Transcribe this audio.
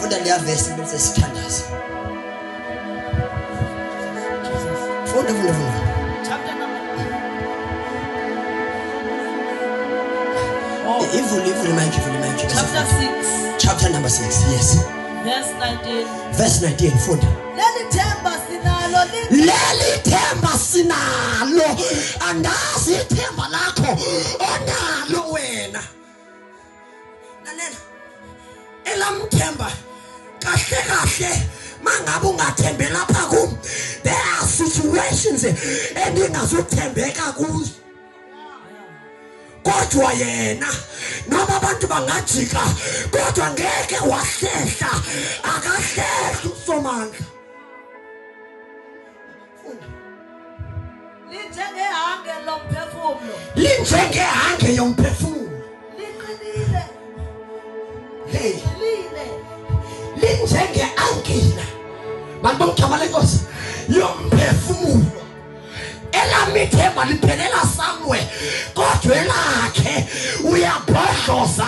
funda leya verse bese sithandaza. Funda. Chapter number Ivule mic. Chapter 6. Chapter number 6. Yes. Verse 19. Verse 19. Funda. Leli themba sinalo andazi ithemba lakho onalo wena. Lalela. Elamthemba kahle mangabe ungathembe lapha kum. There are situations endingazothembeka kuzo. Kodwa yena noma abantu bangajika kodwa ngeke wahlehla akahlehla uSomandla. Linjengehange yomphefumulo. Liqinile. Hey. Linjenge angina. Bantu ngicabale Nkosi yomphefumulo. Elamithemba liphelela somewhere kodwa elakhe uyabhodloza